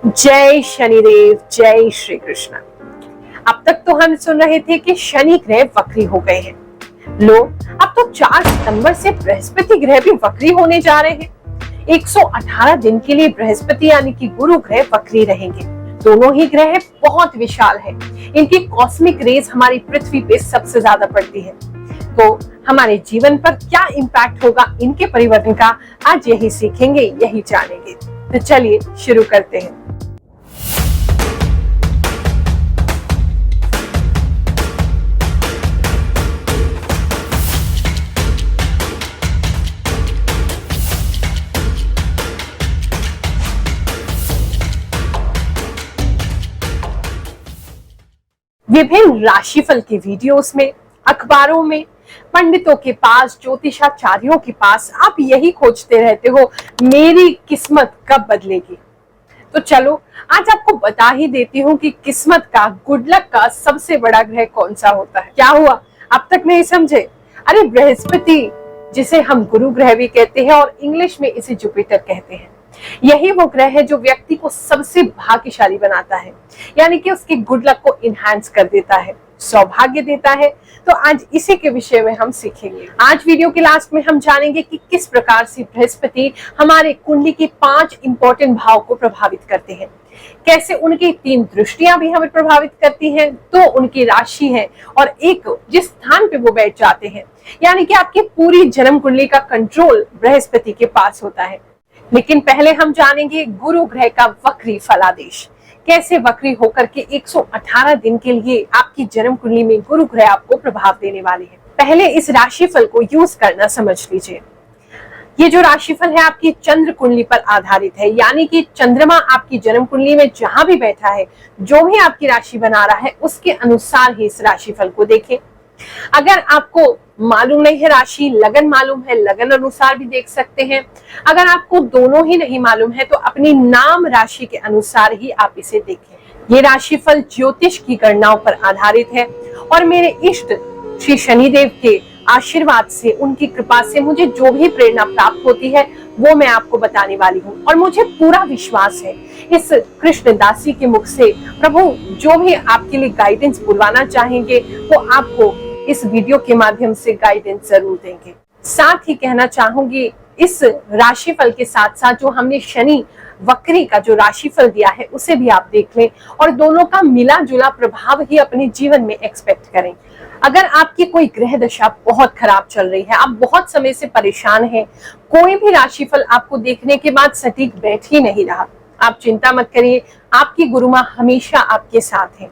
जय शनिदेव, जय श्री कृष्ण। अब तक तो हम सुन रहे थे कि शनि ग्रह वक्री हो गए हैं। लो, अब तो 4 सितंबर से बृहस्पति ग्रह भी वक्री होने जा रहे हैं। 118 दिन के लिए बृहस्पति यानी कि गुरु ग्रह वक्री रहेंगे। दोनों ही ग्रह बहुत विशाल है। इनकी कॉस्मिक रेज हमारी पृथ्वी पे सबसे ज्यादा पड़ती है। तो हमारे जीवन पर क्या इम्पैक्ट होगा इनके परिवर्तन का, आज यही सीखेंगे, यही जानेंगे। तो चलिए शुरू करते हैं। विभिन्न राशिफल के वीडियोस में, अखबारों में, पंडितों के पास, ज्योतिषाचार्यों के पास आप यही खोजते रहते हो, मेरी किस्मत कब बदलेगी। तो चलो आज आपको बता ही देती हूँ कि किस्मत का, गुड लक का सबसे बड़ा ग्रह कौन सा होता है। क्या हुआ, अब तक नहीं समझे? अरे बृहस्पति, जिसे हम गुरु ग्रह भी कहते हैं और इंग्लिश में इसे जुपिटर कहते हैं, यही वो ग्रह है जो व्यक्ति को सबसे भाग्यशाली बनाता है, यानी कि उसके गुड लक को इनहैंस कर देता है, सौभाग्य देता है। तो आज इसी के विषय में हम सीखेंगे। आज वीडियो के लास्ट में हम जानेंगे कि किस प्रकार से बृहस्पति हमारे कुंडली के 5 इंपॉर्टेंट भाव को प्रभावित करते हैं, कैसे उनकी 3 दृष्टियां भी हमें प्रभावित करती हैं, तो उनकी राशि है और एक जिस स्थान पे वो बैठ जाते हैं, यानी कि आपकी पूरी जन्म कुंडली का कंट्रोल बृहस्पति के पास होता है। लेकिन पहले हम जानेंगे गुरु ग्रह का वक्री फलादेश, कैसे वक्री होकर के 118 दिन के लिए आपकी जन्म कुंडली में गुरु ग्रह आपको प्रभाव देने वाले हैं। पहले इस राशिफल को यूज करना समझ लीजिए। ये जो राशिफल है आपकी चंद्र कुंडली पर आधारित है, यानी कि चंद्रमा आपकी जन्म कुंडली में जहां भी बैठा है, जो भी आपकी राशि बना रहा है, उसके अनुसार ही इस राशिफल को देखें। अगर आपको मालूम नहीं है राशि, लगन मालूम है, लगन अनुसार भी देख सकते हैं। अगर आपको दोनों ही नहीं मालूम है तो अपनी नाम राशि के अनुसार ही आप इसे देखें। ये राशिफल ज्योतिष की गणनाओं पर आधारित है और मेरे इष्ट श्री शनिदेव के आशीर्वाद से, उनकी कृपा से मुझे जो भी प्रेरणा प्राप्त होती है वो मैं आपको बताने वाली हूँ। और मुझे पूरा विश्वास है इस कृष्ण दासी के मुख से प्रभु जो भी आपके लिए गाइडेंस बुलवाना चाहेंगे वो आपको इस वीडियो के माध्यम से गाइडेंस जरूर देंगे। साथ ही कहना चाहूंगी, इस राशिफल के साथ साथ जो हमने शनि वक्री का जो राशिफल दिया है उसे भी आप देख लें और दोनों का मिला जुला प्रभाव ही अपने जीवन में एक्सपेक्ट करें। अगर आपकी कोई ग्रह दशा बहुत खराब चल रही है, आप बहुत समय से परेशान हैं, कोई भी राशिफल आपको देखने के बाद सटीक बैठ ही नहीं रहा, आप चिंता मत करिए, आपकी गुरु माँ हमेशा आपके साथ है।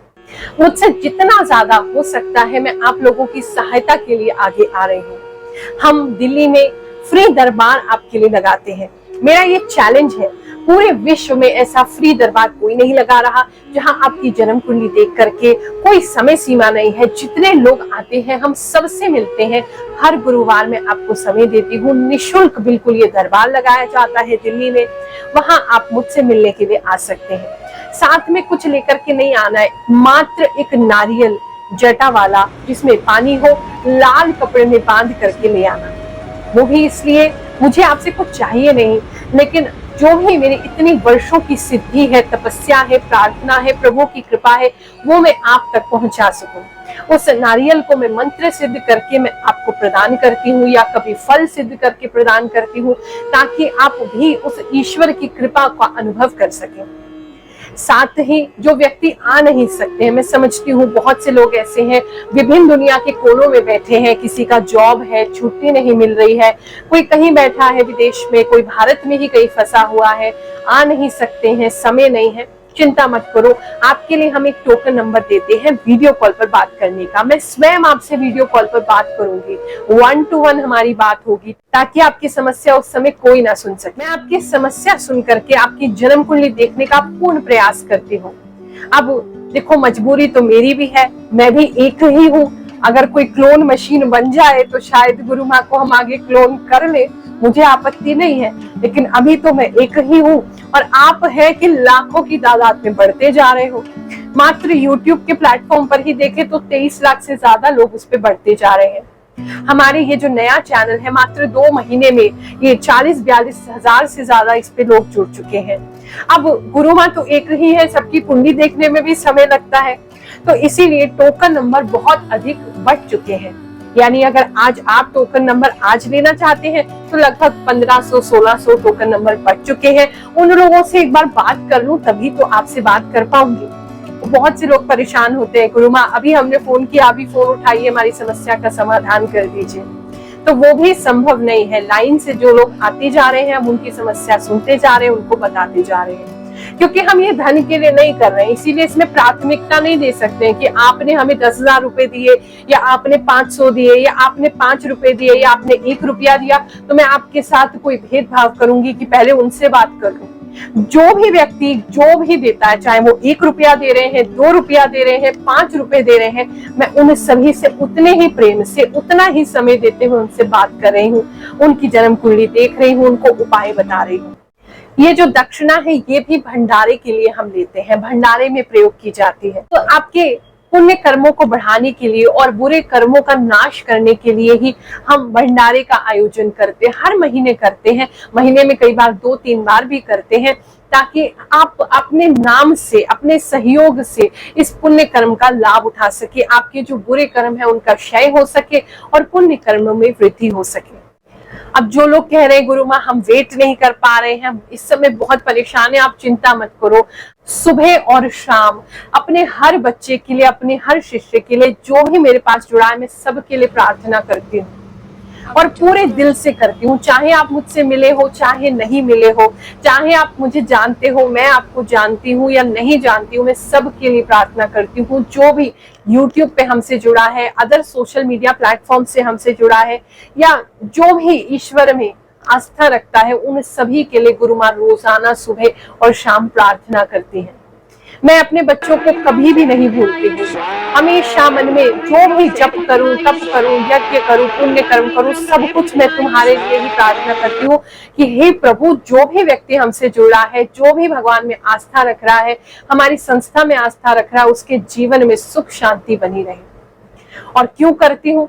मुझसे जितना ज्यादा हो सकता है मैं आप लोगों की सहायता के लिए आगे आ रही हूँ। हम दिल्ली में फ्री दरबार आपके लिए लगाते हैं। मेरा ये चैलेंज है, पूरे विश्व में ऐसा फ्री दरबार कोई नहीं लगा रहा जहां आपकी जन्म कुंडली देख करके, कोई समय सीमा नहीं है, जितने लोग आते हैं हम सबसे मिलते हैं। हर गुरुवार में आपको समय देती हूँ, निशुल्क बिल्कुल ये दरबार लगाया जाता है दिल्ली में, वहां आप मुझसे मिलने के लिए आ सकते हैं। साथ में कुछ लेकर के नहीं आना है, मात्र एक नारियल जटा वाला जिसमें पानी हो, लाल कपड़े में बांध करके ले आना। वो भी इसलिए मुझे आपसे कुछ चाहिए नहीं, लेकिन जो भी मेरी इतनी वर्षों की सिद्धि है, तपस्या है, प्रार्थना है, प्रभु की कृपा है, वो मैं आप तक पहुंचा सकूं। उस नारियल को मैं मंत्र सिद्ध करके मैं आपको प्रदान करती हूँ या कभी फल सिद्ध करके प्रदान करती हूँ, ताकि आप भी उस ईश्वर की कृपा का अनुभव कर सकें। साथ ही जो व्यक्ति आ नहीं सकते हैं, मैं समझती हूँ बहुत से लोग ऐसे हैं विभिन्न दुनिया के कोनों में बैठे हैं, किसी का जॉब है, छुट्टी नहीं मिल रही है, कोई कहीं बैठा है विदेश में, कोई भारत में ही कहीं फंसा हुआ है, आ नहीं सकते हैं, समय नहीं है, चिंता मत करो। आपके लिए हम एक टोकन नंबर देते हैं वीडियो कॉल पर बात करने का। मैं स्वयं आपसे वीडियो कॉल पर बात करूंगी, 1 to 1 हमारी बात होगी, ताकि आपकी समस्या उस समय कोई ना सुन सके। मैं आपकी समस्या सुन करके आपकी जन्म कुंडली देखने का पूर्ण प्रयास करती हूँ। अब देखो, मजबूरी तो मेरी भी है, मैं भी एक ही हूँ। अगर कोई क्लोन मशीन बन जाए तो शायद गुरु माँ को हम आगे क्लोन कर ले, मुझे आपत्ति नहीं है, लेकिन अभी तो मैं एक ही हूँ और आप है कि लाखों की तादाद में बढ़ते जा रहे हो। मात्र YouTube के प्लेटफॉर्म पर ही देखें तो 23 लाख से ज्यादा लोग उस पर बढ़ते जा रहे हैं। हमारे ये जो नया चैनल है, मात्र 2 महीने में ये 40-42 हजार से ज्यादा इस पे लोग जुड़ चुके हैं। अब गुरु माँ तो एक ही है, सबकी कुंडली देखने में भी समय लगता है, तो इसीलिए टोकन नंबर बहुत अधिक बढ़ चुके हैं। यानी अगर आज आप टोकन नंबर आज लेना चाहते हैं तो लगभग 1500-1600 टोकन नंबर बढ़ चुके हैं। उन लोगों से एक बार बात कर लूं तभी तो आपसे बात कर पाऊंगी। बहुत से लोग परेशान होते हैं, गुरु माँ अभी हमने फोन किया, अभी फोन उठाइए, हमारी समस्या का समाधान कर दीजिए। तो वो भी संभव नहीं है। लाइन से जो लोग आते जा रहे हैं, हम उनकी समस्या सुनते जा रहे हैं, उनको बताते जा रहे हैं, क्योंकि हम ये धन के लिए नहीं कर रहे हैं। इसीलिए इसमें प्राथमिकता नहीं दे सकते हैं कि आपने हमें 10,000 रुपए दिए, या आपने 500 दिए, या आपने 5 रुपए दिए, या आपने 1 रुपया दिया तो मैं आपके साथ कोई भेदभाव करूंगी कि पहले उनसे बात कर लूं। जो भी व्यक्ति जो भी देता है, चाहे वो 1 रुपया दे रहे हैं, 2 रुपया दे रहे हैं, 5 रुपए दे रहे हैं, मैं उन सभी से उतने ही प्रेम से, उतना ही समय देते हुए उनसे बात कर रही हूँ, उनकी जन्म कुंडली देख रही हूँ, उनको उपाय बता रही हूँ। ये जो दक्षिणा है ये भी भंडारे के लिए हम लेते हैं, भंडारे में प्रयोग की जाती है। तो आपके पुण्य कर्मों को बढ़ाने के लिए और बुरे कर्मों का नाश करने के लिए ही हम भंडारे का आयोजन करते हैं। हर महीने करते हैं, महीने में कई बार 2-3 बार भी करते हैं, ताकि आप अपने नाम से, अपने सहयोग से इस पुण्य कर्म का लाभ उठा सके, आपके जो बुरे कर्म है उनका क्षय हो सके और पुण्य कर्म में वृद्धि हो सके। अब जो लोग कह रहे हैं गुरु माँ हम वेट नहीं कर पा रहे हैं, इस समय बहुत परेशान है, आप चिंता मत करो। सुबह और शाम अपने हर बच्चे के लिए, अपने हर शिष्य के लिए, जो भी मेरे पास जुड़ा है, मैं सबके लिए प्रार्थना करती हूँ और पूरे दिल से करती हूँ। चाहे आप मुझसे मिले हो, चाहे नहीं मिले हो, चाहे आप मुझे जानते हो, मैं आपको जानती हूँ या नहीं जानती हूँ, मैं सबके लिए प्रार्थना करती हूँ। जो भी YouTube पे हमसे जुड़ा है, अदर सोशल मीडिया प्लेटफॉर्म से हमसे जुड़ा है, या जो भी ईश्वर में आस्था रखता है, उन सभी के लिए गुरु माँ रोजाना सुबह और शाम प्रार्थना करती है। मैं अपने बच्चों को कभी भी नहीं भूलती हूँ। हमेशा मन में जो भी जप करूं, तप करूं, यज्ञ करूं, पुण्य कर्म करूं, सब कुछ मैं तुम्हारे लिए ही प्रार्थना करती हूँ कि हे प्रभु, जो भी व्यक्ति हमसे जुड़ा है, जो भी भगवान में आस्था रख रहा है, हमारी संस्था में आस्था रख रहा है, उसके जीवन में सुख शांति बनी रहे। और क्यों करती हूँ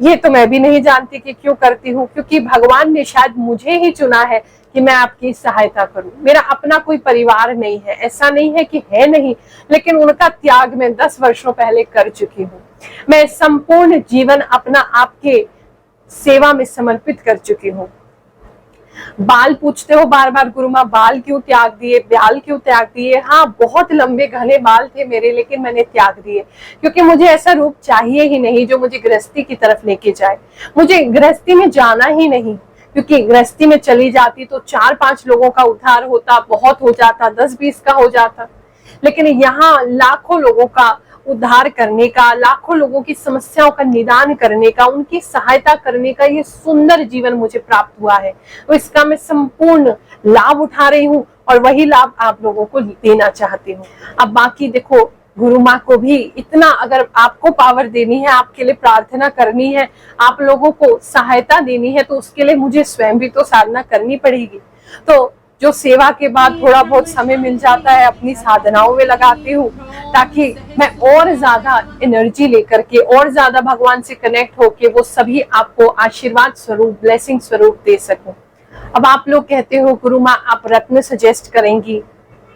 ये तो मैं भी नहीं जानती कि क्यों करती हूँ, क्योंकि भगवान ने शायद मुझे ही चुना है कि मैं आपकी सहायता करूं। मेरा अपना कोई परिवार नहीं है, ऐसा नहीं है कि है नहीं, लेकिन उनका त्याग मैं 10 वर्षों पहले कर चुकी हूँ। मैं संपूर्ण जीवन अपना आपके सेवा में समर्पित कर चुकी हूँ। बाल पूछते हो बार बार गुरु माँ, बाल क्यों त्याग दिए, बाल क्यों त्याग दिए? हाँ, बहुत लंबे घने बाल थे मेरे, लेकिन मैंने त्याग दिए, क्योंकि मुझे ऐसा रूप चाहिए ही नहीं जो मुझे गृहस्थी की तरफ लेके जाए। मुझे गृहस्थी में जाना ही नहीं, क्योंकि गृहस्थी में चली जाती तो 4-5 लोगों का उद्धार होता, बहुत हो जाता, 10-20 का हो जाता, लेकिन यहाँ लाखों लोगों का उद्धार करने का, लाखों लोगों की समस्याओं का निदान करने का, उनकी सहायता करने का ये सुंदर जीवन मुझे प्राप्त हुआ है। तो इसका मैं संपूर्ण लाभ उठा रही हूँ और वही लाभ आप लोगों को देना चाहती हूँ। अब बाकी देखो, गुरु माँ को भी इतना अगर आपको पावर देनी है, आपके लिए प्रार्थना करनी है, आप लोगों को सहायता देनी है, तो उसके लिए मुझे स्वयं भी तो साधना करनी पड़ेगी। तो जो सेवा के बाद थोड़ा बहुत समय मिल जाता है, अपनी साधनाओं में लगाती हूँ, ताकि मैं और ज्यादा एनर्जी लेकर के, और ज्यादा भगवान से कनेक्ट होके वो सभी आपको आशीर्वाद स्वरूप, ब्लेसिंग स्वरूप दे सकूं। अब आप लोग कहते हो गुरु माँ आप रत्न सजेस्ट करेंगी,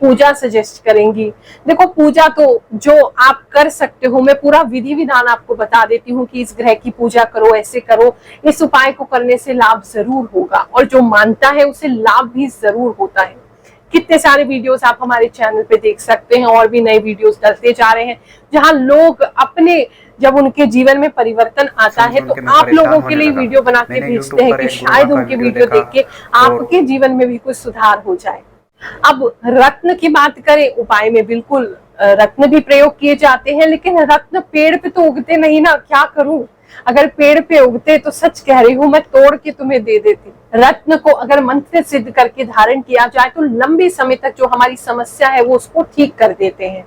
पूजा सजेस्ट करेंगी। देखो, पूजा तो जो आप कर सकते हो, मैं पूरा विधि विधान आपको बता देती हूँ कि इस ग्रह की पूजा करो, ऐसे करो, इस उपाय को करने से लाभ जरूर होगा, और जो मानता है उसे लाभ भी जरूर होता है। कितने सारे वीडियोस आप हमारे चैनल पे देख सकते हैं, और भी नए वीडियोस डलते जा रहे हैं, जहां लोग अपने, जब उनके जीवन में परिवर्तन आता है तो आप लोगों के लिए वीडियो बना के भेजते हैं कि शायद उनके वीडियो देख के आपके जीवन में भी कुछ सुधार हो जाए। अब रत्न की बात करें, उपाय में बिल्कुल रत्न भी प्रयोग किए जाते हैं, लेकिन रत्न पेड़ पे तो उगते नहीं ना, क्या करूं? अगर पेड़ पे उगते तो सच कह रही हूँ, मैं तोड़ के तुम्हें दे देती। रत्न को अगर मंत्र सिद्ध करके धारण किया जाए तो लंबे समय तक जो हमारी समस्या है वो उसको ठीक कर देते हैं।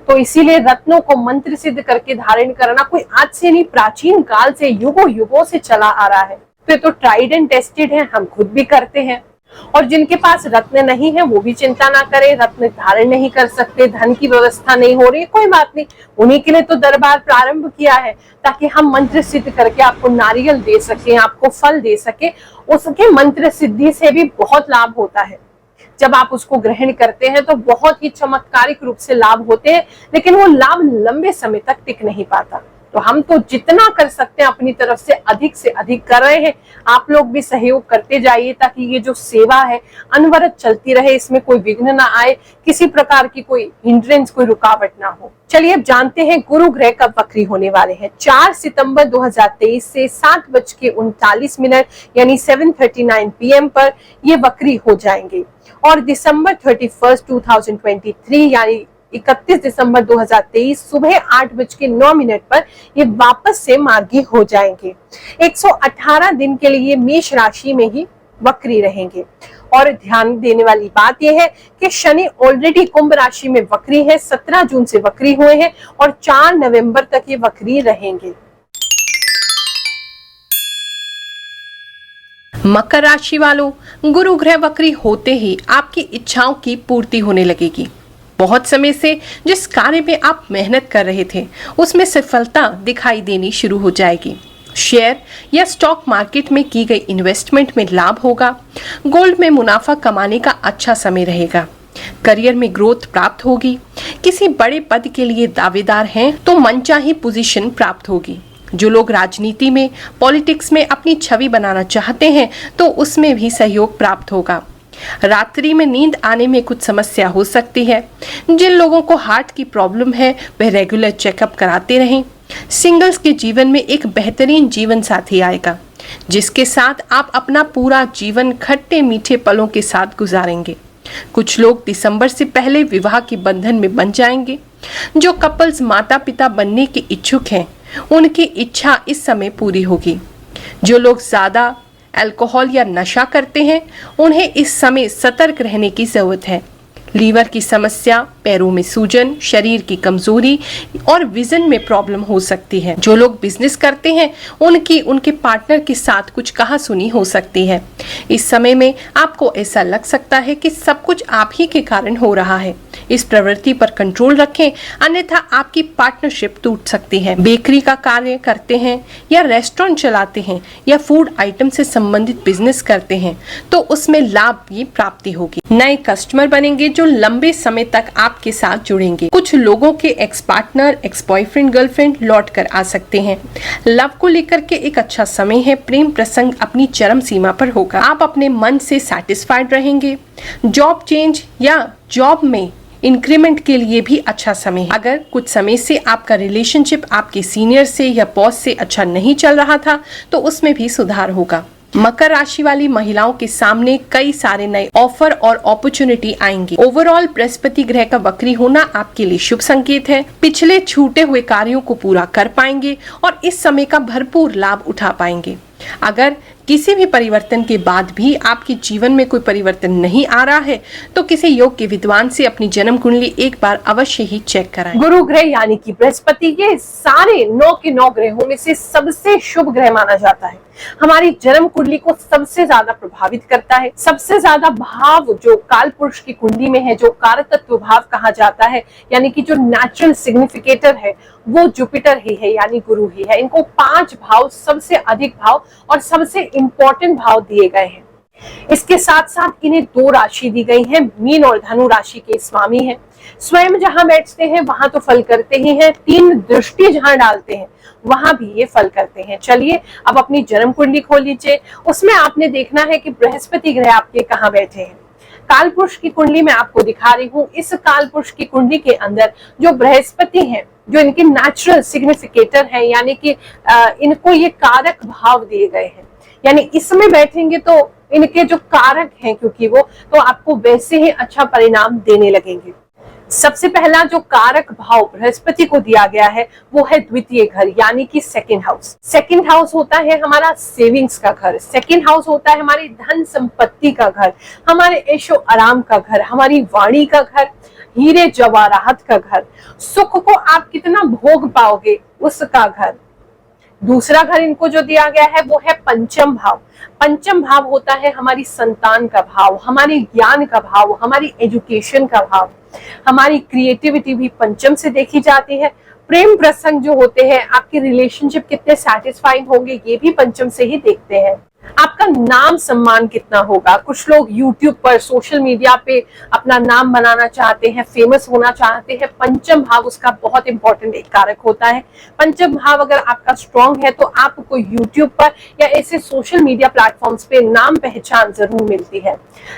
तो इसीलिए रत्नों को मंत्र सिद्ध करके धारण करना कोई आज से नहीं, प्राचीन काल से, युगों युगों से चला आ रहा है। तो ये तो ट्राइड एंड टेस्टेड है, हम खुद भी करते हैं। और जिनके पास रत्न नहीं है वो भी चिंता ना करें, रत्न धारण नहीं कर सकते, धन की व्यवस्था नहीं हो रही, कोई बात नहीं, उन्हीं के लिए तो दरबार प्रारंभ किया है ताकि हम मंत्र सिद्ध करके आपको नारियल दे सके, आपको फल दे सके। उसके मंत्र सिद्धि से भी बहुत लाभ होता है। जब आप उसको ग्रहण करते हैं तो बहुत ही चमत्कारिक रूप से लाभ होते हैं, लेकिन वो लाभ लंबे समय तक टिक नहीं पाता। तो हम तो जितना कर सकते हैं अपनी तरफ से अधिक कर रहे हैं। आप लोग भी सहयोग करते जाइए ताकि ये जो सेवा है अनवरत चलती रहे, इसमें कोई विघ्न ना आए, किसी प्रकार की कोई हिंड्रेंस, कोई रुकावट ना हो। चलिए अब जानते हैं गुरु ग्रह कब वक्री होने वाले हैं। 4 सितंबर 2023 से 7:39 यानी 7:39 PM पर ये वक्री हो जाएंगे और दिसंबर 31 2023 यानी 31 दिसंबर 2023 सुबह 8:09 पर ये वापस से मार्गी हो जाएंगे। 118 दिन के लिए मेष राशि में ही वक्री रहेंगे। और ध्यान देने वाली बात यह है कि शनि ऑलरेडी कुंभ राशि में वक्री है, 17 जून से वक्री हुए हैं और 4 नवंबर तक ये वक्री रहेंगे। मकर राशि वालों, गुरु ग्रह वक्री होते ही आपकी इच्छाओं की पूर्ति होने लगेगी। बहुत समय से जिस कार्य में आप मेहनत कर रहे थे उसमें सफलता दिखाई देनी शुरू हो जाएगी। शेयर या स्टॉक मार्केट में की गई इन्वेस्टमेंट में लाभ होगा। गोल्ड में मुनाफा कमाने का अच्छा समय रहेगा। करियर में ग्रोथ प्राप्त होगी। किसी बड़े पद के लिए दावेदार हैं तो मनचाही पोजीशन प्राप्त होगी। जो लोग राजनीति में, पॉलिटिक्स में अपनी छवि बनाना चाहते हैं तो उसमें भी सहयोग प्राप्त होगा। रात्रि में नींद आने में कुछ समस्या हो सकती है। जिन लोगों को हार्ट की प्रॉब्लम है वह रेगुलर चेकअप कराते रहें। सिंगल्स के जीवन में एक बेहतरीन जीवन साथी आएगा जिसके साथ आप अपना पूरा जीवन खट्टे मीठे पलों के साथ गुजारेंगे। कुछ लोग दिसंबर से पहले विवाह के बंधन में बंध जाएंगे। जो कपल्स माता पिता बनने के इच्छुक हैं उनकी इच्छा इस समय पूरी होगी। जो लोग ज्यादा अल्कोहल या नशा करते हैं उन्हें इस समय सतर्क रहने की जरूरत है। लीवर की समस्या, पैरों में सूजन, शरीर की कमजोरी और विजन में प्रॉब्लम हो सकती है। जो लोग बिजनेस करते हैं उनकी उनके पार्टनर के साथ कुछ कहासुनी हो सकती है। इस समय में आपको ऐसा लग सकता है कि सब कुछ आप ही के कारण हो रहा है। इस प्रवृत्ति पर कंट्रोल रखें, अन्यथा आपकी पार्टनरशिप टूट सकती है। बेकरी का कार्य करते हैं या रेस्टोरेंट चलाते हैं या फूड आइटम से संबंधित बिजनेस करते हैं तो उसमें लाभ की प्राप्ति होगी। नए कस्टमर बनेंगे जो लंबे समय तक आपके साथ जुड़ेंगे। कुछ लोगों के ex partner, ex boyfriend, girlfriend लौट कर आ सकते हैं। लव को लेकर के एक अच्छा समय है। प्रेम प्रसंग अपनी चरम सीमा पर होगा। आप अपने मन से सैटिस्फाइड रहेंगे। जॉब चेंज या जॉब में इंक्रीमेंट के लिए भी अच्छा समय है। अगर कुछ समय से आपका रिलेशनशिप आपके सीनियर से या बॉस से अच्छा नहीं चल रहा था तो उसमें भी सुधार होगा। मकर राशि वाली महिलाओं के सामने कई सारे नए ऑफर और अपॉर्चुनिटी आएंगे। ओवरऑल बृहस्पति ग्रह का वक्री होना आपके लिए शुभ संकेत है। पिछले छूटे हुए कार्यों को पूरा कर पाएंगे और इस समय का भरपूर लाभ उठा पाएंगे। अगर किसी भी परिवर्तन के बाद भी आपके जीवन में कोई परिवर्तन नहीं आ रहा है तो किसी योग्य विद्वान से अपनी जन्म कुंडली एक बार अवश्य ही चेक कराएं। गुरु ग्रह यानी कि बृहस्पति ये सारे 9 के 9 ग्रहों में से सबसे शुभ ग्रह माना जाता है। हमारी जन्म कुंडली को सबसे ज्यादा प्रभावित करता है। सबसे ज्यादा भाव जो काल पुरुष की कुंडली में है, जो कारतत्व भाव कहा जाता है, यानी कि जो नेचुरल सिग्निफिकेटर है वो जुपिटर ही है, यानी गुरु ही है। इनको 5 भाव, सबसे अधिक भाव और सबसे इंपॉर्टेंट भाव दिए गए हैं। इसके साथ साथ इन्हें 2 राशि दी गई है। मीन और धनु राशि के स्वामी हैं। स्वयं जहां बैठते हैं वहां तो फल करते ही हैं, 3 दृष्टि जहां डालते हैं वहां भी ये फल करते हैं। चलिए अब अपनी जन्म कुंडली खोल लीजिए। उसमें आपने देखना है कि बृहस्पति ग्रह आपके कहाँ बैठे हैं। काल पुरुष की कुंडली में आपको दिखा रही हूँ। इस काल पुरुष की कुंडली के अंदर जो बृहस्पति हैं, जो इनके नेचुरल सिग्निफिकेटर हैं, यानी कि इनको ये कारक भाव दिए गए हैं, यानी इसमें बैठेंगे तो इनके जो कारक हैं क्योंकि वो, तो आपको वैसे ही अच्छा परिणाम देने लगेंगे। सबसे पहला जो कारक भाव बृहस्पति को दिया गया है वो है द्वितीय घर, यानी कि सेकंड हाउस। सेकंड हाउस होता है हमारा सेविंग्स का घर। सेकंड हाउस होता है हमारी धन संपत्ति का घर, हमारे ऐशो आराम का घर, हमारी वाणी का घर, हीरे जवाहरात का घर, सुख को आप कितना भोग पाओगे उसका घर, दूसरा घर इनको जो दिया गया है वो है पंचम भाव। पंचम भाव होता है हमारी संतान का भाव, हमारी ज्ञान का भाव, हमारी एजुकेशन का भाव, हमारी क्रिएटिविटी भी पंचम से देखी जाती है। प्रेम प्रसंग जो होते हैं, आपके रिलेशनशिप कितने सेटिस्फाइंग होंगे, ये भी पंचम से ही देखते हैं। आपका नाम सम्मान कितना होगा। कुछ लोग YouTube पर, सोशल मीडिया पे अपना नाम बनाना चाहते हैं, फेमस होना चाहते हैं। पंचम भाव उसका बहुत इंपॉर्टेंट एक कारक होता है। पंचम भाव अगर आपका स्ट्रॉन्ग है तो आपको YouTube पर या ऐसे सोशल मीडिया प्लेटफॉर्म्स पे नाम पहचान जरूर मिलती है।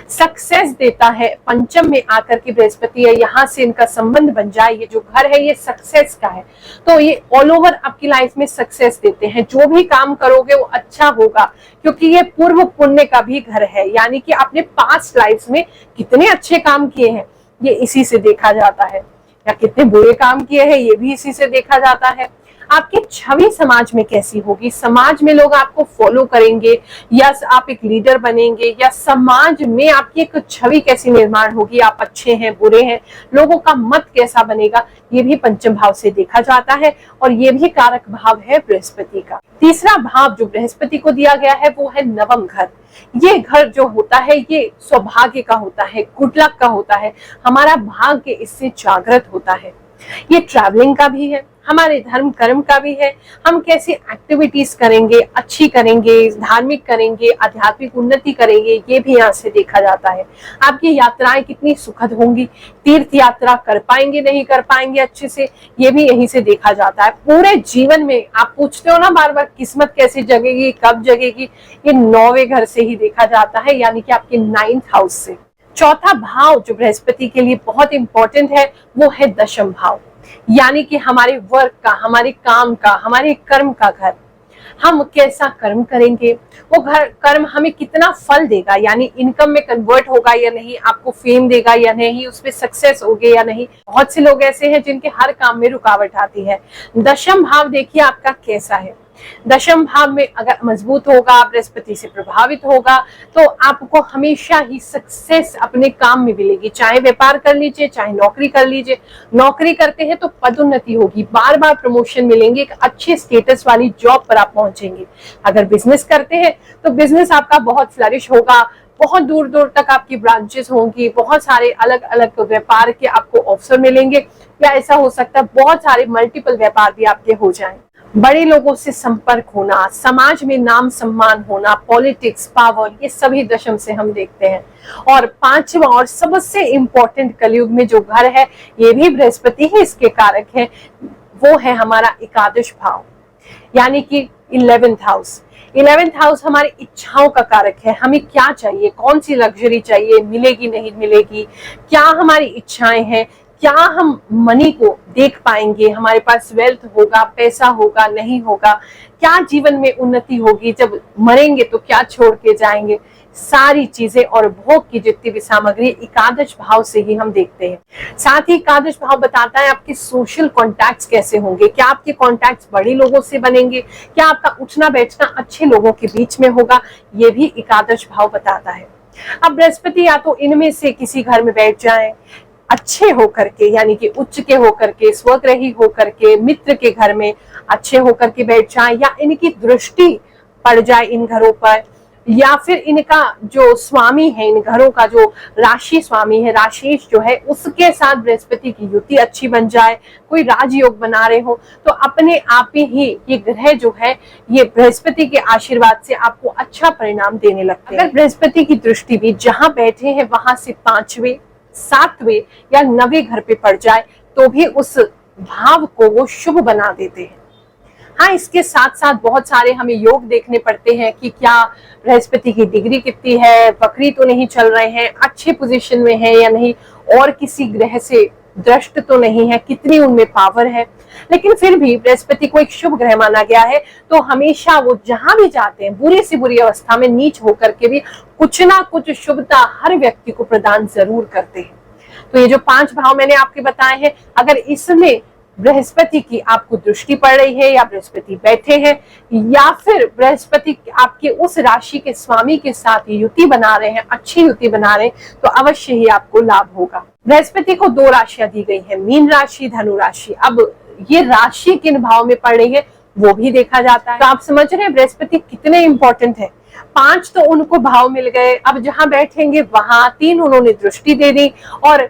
सक्सेस देता है पंचम में आकर के बृहस्पति है, यहाँ से इनका संबंध बन जाए। ये जो घर है ये सक्सेस का है, तो ये ऑल ओवर आपकी लाइफ में सक्सेस देते हैं। जो भी काम करोगे वो अच्छा होगा, क्योंकि ये पूर्व पुण्य का भी घर है, यानी कि आपने पास्ट लाइफ में कितने अच्छे काम किए हैं ये इसी से देखा जाता है, या कितने बुरे काम किए हैं ये भी इसी से देखा जाता है। आपकी छवि समाज में कैसी होगी, समाज में लोग आपको फॉलो करेंगे या आप एक लीडर बनेंगे, या समाज में आपकी एक छवि कैसी निर्माण होगी, आप अच्छे हैं बुरे हैं, लोगों का मत कैसा बनेगा, ये भी पंचम भाव से देखा जाता है। और ये भी कारक भाव है बृहस्पति का। तीसरा भाव जो बृहस्पति को दिया गया है वो है नवम घर। ये घर जो होता है ये सौभाग्य का होता है, गुड लक का होता है, हमारा भाग्य इससे जागृत होता है। ये ट्रैवलिंग का भी है, हमारे धर्म कर्म का भी है। हम कैसी एक्टिविटीज करेंगे, अच्छी करेंगे, धार्मिक करेंगे, आध्यात्मिक उन्नति करेंगे, ये भी यहाँ से देखा जाता है। आपकी यात्राएं कितनी सुखद होंगी, तीर्थ यात्रा कर पाएंगे नहीं कर पाएंगे अच्छे से, ये भी यहीं से देखा जाता है। पूरे जीवन में आप पूछते हो ना बार बार किस्मत कैसे जगेगी, कब जगेगी, ये 9वें घर से ही देखा जाता है, यानी कि आपके 9th हाउस से। चौथा भाव जो बृहस्पति के लिए बहुत इंपॉर्टेंट है वो है दशम भाव, यानी कि हमारे वर्क का, हमारे काम का, हमारे कर्म का घर। हम कैसा कर्म करेंगे, वो घर कर्म हमें कितना फल देगा, यानी इनकम में कन्वर्ट होगा या नहीं, आपको फेम देगा या नहीं, उसमें सक्सेस होगे या नहीं। बहुत से लोग ऐसे हैं जिनके हर काम में रुकावट आती है। दशम भाव देखिए आपका कैसा है। दशम भाव में अगर मजबूत होगा, बृहस्पति से प्रभावित होगा, तो आपको हमेशा ही सक्सेस अपने काम में मिलेगी। चाहे व्यापार कर लीजिए, चाहे नौकरी कर लीजिए। नौकरी करते हैं तो पदोन्नति होगी, बार बार प्रमोशन मिलेंगे, एक अच्छे स्टेटस वाली जॉब पर आप पहुंचेंगे। अगर बिजनेस करते हैं तो बिजनेस आपका बहुत फ्लरिश होगा, बहुत दूर दूर तक आपकी ब्रांचेस होंगी, बहुत सारे अलग अलग व्यापार के आपको अवसर मिलेंगे, या ऐसा हो सकता है बहुत सारे मल्टीपल व्यापार भी आपके हो जाएं। बड़े लोगों से संपर्क होना, समाज में नाम सम्मान होना, पॉलिटिक्स, पावर, ये सभी दशम से हम देखते हैं। और पांचवा और सबसे इंपॉर्टेंट कलयुग में जो घर है, ये भी बृहस्पति ही इसके कारक है, वो है हमारा एकादश भाव, यानी कि 11th हाउस। 11th हाउस हमारी इच्छाओं का कारक है। हमें क्या चाहिए, कौन सी लग्जरी चाहिए, मिलेगी नहीं मिलेगी, क्या हमारी इच्छाएं हैं, क्या हम मनी को देख पाएंगे, हमारे पास वेल्थ होगा, पैसा होगा नहीं होगा, क्या जीवन में उन्नति होगी, जब मरेंगे तो क्या छोड़ के जाएंगे, सारी चीजें और भोग की जितनी भी सामग्री एकादश भाव से ही हम देखते हैं। साथ ही एकादश भाव बताता है आपके सोशल कॉन्टैक्ट्स कैसे होंगे, क्या आपके कॉन्टैक्ट्स बड़े लोगों से बनेंगे, क्या आपका उठना बैठना अच्छे लोगों के बीच में होगा, ये भी एकादश भाव बताता है। अब बृहस्पति या तो इनमें से किसी घर में बैठ जाए अच्छे होकर के, यानी कि उच्च के होकर के, स्वग्रही होकर के, मित्र के घर में अच्छे होकर के बैठ जाए, या इनकी दृष्टि पड़ जाए इन घरों पर, या फिर इनका जो स्वामी है, इन घरों का जो राशि स्वामी है, राशेष जो है, उसके साथ बृहस्पति की युति अच्छी बन जाए, कोई राजयोग बना रहे हो, तो अपने आप ही ये ग्रह जो है ये बृहस्पति के आशीर्वाद से आपको अच्छा परिणाम देने लगते हैं। अगर बृहस्पति की दृष्टि भी जहां बैठे हैं वहां से 5वें, 7वें या 9वें घर पे पड़ जाए तो भी उस भाव को वो शुभ बना देते हैं। हाँ, इसके साथ साथ बहुत सारे हमें योग देखने पड़ते हैं कि क्या बृहस्पति की डिग्री कितनी है, वक्री तो नहीं चल रहे हैं, अच्छे पोजीशन में है या नहीं, और किसी ग्रह से दृष्ट तो नहीं है, कितनी उनमें पावर है। लेकिन फिर भी बृहस्पति को एक शुभ ग्रह माना गया है, तो हमेशा वो जहां भी जाते हैं बुरी से बुरी अवस्था में नीच होकर के भी कुछ ना कुछ शुभता हर व्यक्ति को प्रदान जरूर करते हैं। तो ये जो 5 भाव मैंने आपके बताए हैं, अगर इसमें बृहस्पति की आपको दृष्टि पड़ रही है, या बृहस्पति बैठे हैं, या फिर बृहस्पति आपके उस राशि के स्वामी के साथ युति बना रहे हैं, अच्छी युति बना रहे हैं, तो अवश्य ही आपको लाभ होगा। बृहस्पति को 2 राशियां दी गई हैं, मीन राशि, धनु राशि। अब ये राशि किन भाव में पड़ रही है वो भी देखा जाता है। तो आप समझ रहे हैं बृहस्पति कितने इंपॉर्टेंट है। 5 तो उनको भाव मिल गए, अब जहां बैठेंगे वहां 3 उन्होंने दृष्टि दे दी और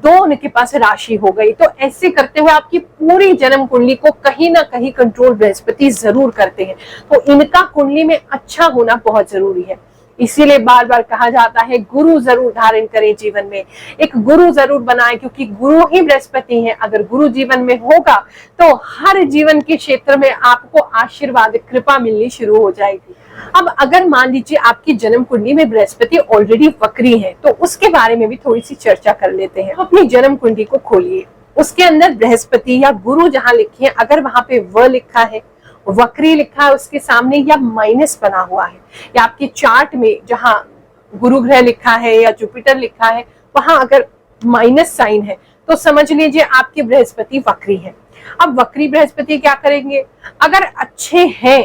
2 उनके पास राशि हो गई। तो ऐसे करते हुए आपकी पूरी जन्म कुंडली को कहीं ना कहीं कंट्रोल बृहस्पति जरूर करते हैं। तो इनका कुंडली में अच्छा होना बहुत जरूरी है। इसीलिए बार बार कहा जाता है गुरु जरूर धारण करें जीवन में, एक गुरु जरूर बनाएं, क्योंकि गुरु ही बृहस्पति हैं। अगर गुरु जीवन में होगा तो हर जीवन के क्षेत्र में आपको आशीर्वाद कृपा मिलनी शुरू हो जाएगी। अब अगर मान लीजिए आपकी जन्म कुंडली में बृहस्पति ऑलरेडी वक्री है तो उसके बारे में भी थोड़ी सी चर्चा कर लेते हैं। अपनी जन्म कुंडली को खोलिए, उसके अंदर बृहस्पति या गुरु जहां लिखी है, अगर वहां पे व लिखा है, वक्री लिखा है उसके सामने, या माइनस बना हुआ है, या आपके चार्ट में जहां गुरु ग्रह लिखा है या जुपिटर लिखा है वहां अगर माइनस साइन है, तो समझ लीजिए आपके बृहस्पति वक्री है। अब वक्री बृहस्पति क्या करेंगे, अगर अच्छे हैं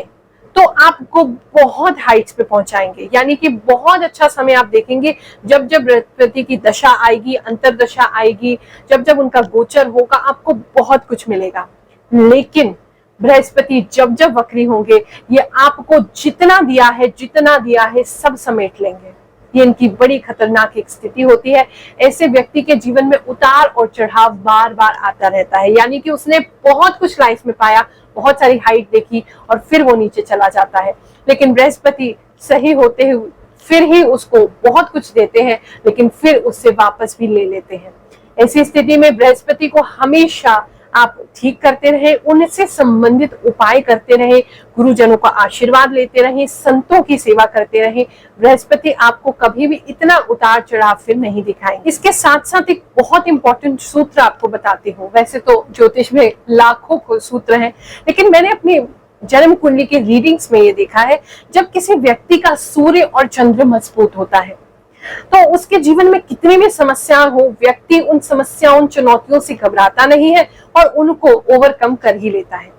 तो आपको बहुत हाइट्स पे पहुंचाएंगे, यानी कि बहुत अच्छा समय आप देखेंगे। जब जब बृहस्पति की दशा आएगी, अंतरदशा आएगी, जब जब उनका गोचर होगा, आपको बहुत कुछ मिलेगा। लेकिन बृहस्पति जब जब वक्री होंगे, ये आपको जितना दिया है सब समेट लेंगे। ये इनकी बड़ी खतरनाक एक स्थिति होती है। ऐसे व्यक्ति के जीवन में उतार और चढ़ाव बार बार आता रहता है, यानी कि उसने बहुत कुछ लाइफ में पाया, बहुत सारी हाइट देखी और फिर वो नीचे चला जाता है। लेकिन बृहस्पति सही होते हुए फिर ही उसको बहुत कुछ देते हैं, लेकिन फिर उससे वापस भी ले लेते हैं। ऐसी स्थिति में बृहस्पति को हमेशा आप ठीक करते रहे, उनसे संबंधित उपाय करते रहे, गुरुजनों का आशीर्वाद लेते रहे, संतों की सेवा करते रहे। बृहस्पति आपको कभी भी इतना उतार चढ़ाव फिर नहीं दिखाएंगे। इसके साथ साथ एक बहुत इंपॉर्टेंट सूत्र आपको बताती हूँ। वैसे तो ज्योतिष में लाखों सूत्र हैं, लेकिन मैंने अपनी जन्म कुंडली के रीडिंग्स में ये देखा है, जब किसी व्यक्ति का सूर्य और चंद्र मजबूत होता है तो उसके जीवन में कितनी भी समस्या हो, व्यक्ति उन समस्याओं, चुनौतियों से घबराता नहीं है और उनको ओवरकम कर ही लेता है।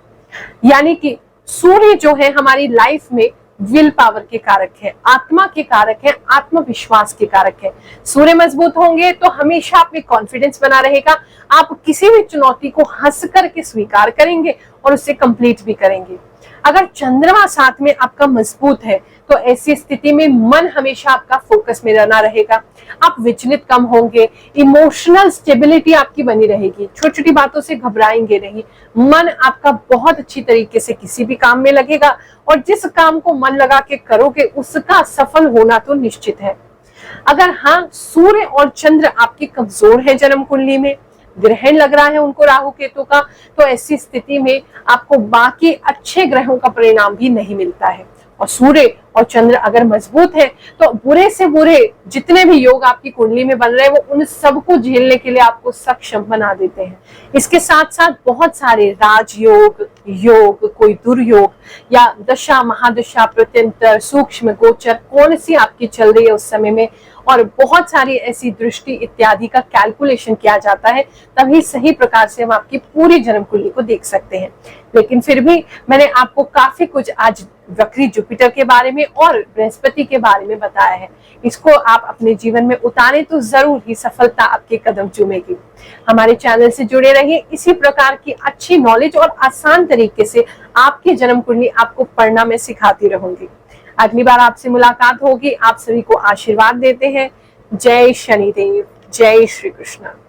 यानी कि सूर्य जो है हमारी लाइफ में विल पावर के कारक है, आत्मा के कारक है, आत्मविश्वास के कारक है। सूर्य मजबूत होंगे तो हमेशा आप में कॉन्फिडेंस बना रहेगा, आप किसी भी चुनौती को हंस करके स्वीकार करेंगे और उससे कंप्लीट भी करेंगे। अगर चंद्रमा साथ में आपका मजबूत है तो ऐसी स्थिति में मन हमेशा आपका फोकस में रहना रहेगा, आप विचलित कम होंगे, इमोशनल स्टेबिलिटी आपकी बनी रहेगी, छोटी छोटी बातों से घबराएंगे नहीं, मन आपका बहुत अच्छी तरीके से किसी भी काम में लगेगा और जिस काम को मन लगा के करोगे उसका सफल होना तो निश्चित है। अगर हाँ सूर्य और चंद्र आपके कमजोर है जन्म कुंडली में, ग्रहण लग रहा है उनको राहु केतु का, तो ऐसी स्थिति में आपको बाकी अच्छे ग्रहों का परिणाम भी नहीं मिलता है। और सूर्य और चंद्र अगर मजबूत है तो बुरे से बुरे जितने भी योग आपकी कुंडली में बन रहे हैं वो उन सबको झेलने के लिए आपको सक्षम बना देते हैं। इसके साथ साथ बहुत सारे राजयोग, योग, कोई दुर्योग या दशा, महादशा, प्रत्यंतर, सूक्ष्म गोचर कौन सी आपकी चल रही है उस समय में, और बहुत सारी ऐसी दृष्टि इत्यादि का कैलकुलेशन किया जाता है, तभी सही प्रकार से हम आपकी पूरी जन्म कुंडली को देख सकते हैं। लेकिन फिर भी मैंने आपको काफी कुछ आज वक्री जुपिटर के बारे में और बृहस्पति के बारे में बताया है। इसको आप अपने जीवन में उतारें तो जरूर ही सफलता आपके कदम चूमेगी। हमारे चैनल से जुड़े रहिए, इसी प्रकार की अच्छी नॉलेज और आसान तरीके से आपकी जन्म कुंडली आपको पढ़ना मैं सिखाती रहूंगी। अगली बार आपसे मुलाकात होगी। आप सभी को आशीर्वाद देते हैं। जय शनिदेव, जय श्री कृष्ण।